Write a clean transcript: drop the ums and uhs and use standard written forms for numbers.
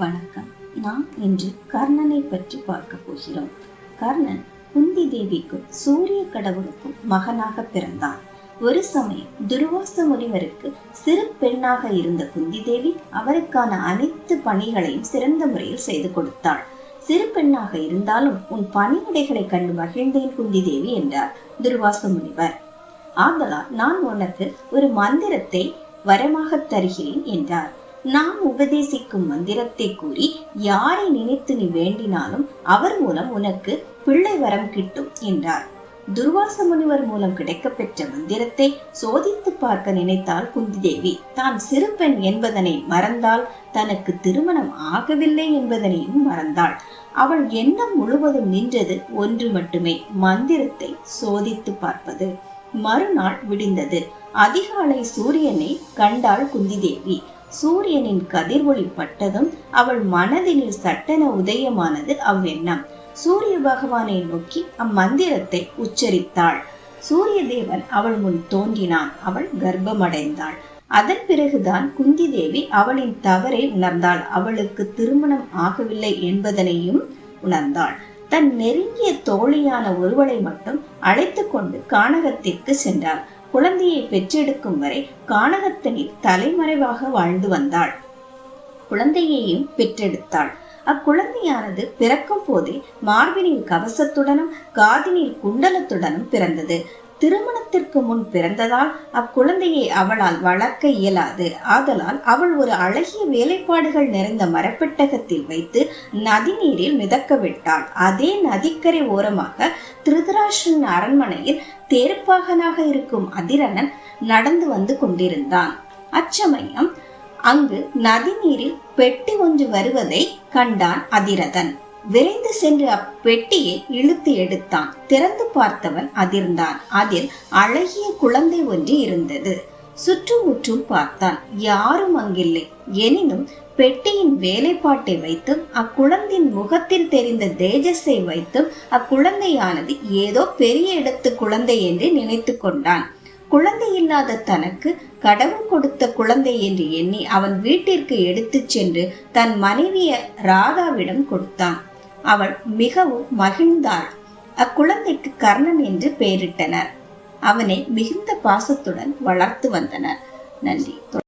வணக்கம். நாம் இன்று கர்ணனை பற்றி பார்க்க போகிறோம். கர்ணன் குந்தி தேவிக்கும் சூரிய கடவுளுக்கும் மகனாக பிறந்தான். ஒரு சமயம் துர்வாச முனிவருக்கு சிறு பெண்ணாக இருந்த குந்தி தேவி அவருக்கான அனைத்து பணிகளையும் சிறந்த முறையில் செய்து கொடுத்தாள். சிறு பெண்ணாக இருந்தாலும் உன் பணிவிடைகளை கண்டு மகிழ்ந்தேன் குந்தி தேவி என்றார் துர்வாச முனிவர். ஆதலால் நான் உனக்கு ஒரு மந்திரத்தை வரமாக தருகிறேன் என்றார். நான் உபதேசிக்கும் மந்திரத்தை கூறி யாரை நினைத்து நீ வேண்டினாலும் அவர் மூலம் உனக்கு பிள்ளை வரம் கிட்டும் என்றார். துர்வாச முனிவர் மூலம் கிடைக்க பெற்ற மந்திரத்தை சோதித்து பார்க்க நினைத்தாள் குந்தி தேவி. தான் சிறு பெண் என்பதனை மறந்தாள், தனக்கு திருமணம் ஆகவில்லை என்பதனையும் மறந்தாள். அவள் எண்ணம் முழுவதும் நின்றது ஒன்று மட்டுமே, மந்திரத்தை சோதித்து பார்ப்பது. மறுநாள் விடிந்தது. அதிகாலை சூரியனை கண்டாள் குந்தி தேவி. சூரியனின் கதிர்வொளி பட்டதும் அவள் மனதினில் சட்டென உதயமானது அவ்வெண்ணம். சூரிய பகவானை நோக்கி அம்மந்திரத்தை உச்சரித்தாள். சூரிய தேவன் அவள் முன் தோன்றினான். அவள் கர்ப்பமடைந்தாள். அதன் பிறகுதான் குந்தி தேவி அவளின் தவறை உணர்ந்தாள். அவளுக்கு திருமணம் ஆகவில்லை என்பதனையும் உணர்ந்தாள். தன் நெருங்கிய தோழியான ஒருவளை மட்டும் அழைத்து கொண்டு கானகத்திற்கு சென்றாள். குழந்தையை பெற்றெடுக்கும் வரை கானகத்தனில் தலைமறைவாக வாழ்ந்து வந்தாள். குழந்தையையும் பெற்றெடுத்தாள். அக்குழந்தையானது பிறக்கும் போதே மார்பினில் கவசத்துடனும் காதினில் குண்டலத்துடனும் பிறந்தது. திருமணத்திற்கு முன் பிறந்ததால் அக்குழந்தையை அவளால் வளர்க்க இயலாது. ஆதலால் அவள் ஒரு அழகிய வேலைப்பாடுகள் நிறைந்த மரப்பெட்டகத்தில் வைத்து நதிநீரில் மிதக்க விட்டாள். அதே நதிக்கரை ஓரமாக திருதராஷ்டிரன் அரண்மனையில் தேர்ப்பாகனாக இருக்கும் அதிரனன் நடந்து வந்து கொண்டிருந்தான். அச்சமயம் அங்கு நதிநீரில் பெட்டி ஒன்று வருவதை கண்டான் அதிரதன். விரைந்து சென்று அப்பெட்டியை இழுத்து எடுத்தான். திறந்து பார்த்தவன் அதிர்ந்தான். அதில் அழகிய குழந்தை ஒன்று இருந்தது. சுற்றுமுற்றும் பார்த்தான். யாரும் அங்கில்லை. எனினும் பெட்டியின் வேலைப்பாட்டை வைத்தும் அக்குழந்தையின் முகத்தில் தெரிந்த தேஜஸை வைத்தும் அக்குழந்தையானது ஏதோ பெரிய இடத்து குழந்தை என்று நினைத்து கொண்டான். குழந்தை இல்லாத தனக்கு கடவுள் கொடுத்த குழந்தை என்று எண்ணி அவன் வீட்டிற்கு எடுத்து சென்று தன் மனைவிய ராதாவிடம் கொடுத்தான். அவள் மிகவும் மகிழ்ந்தாள். அக்குழந்தைக்கு கர்ணன் என்று பெயரிட்டனர். அவனை மிகுந்த பாசத்துடன் வளர்த்து வந்தனர். நன்றி.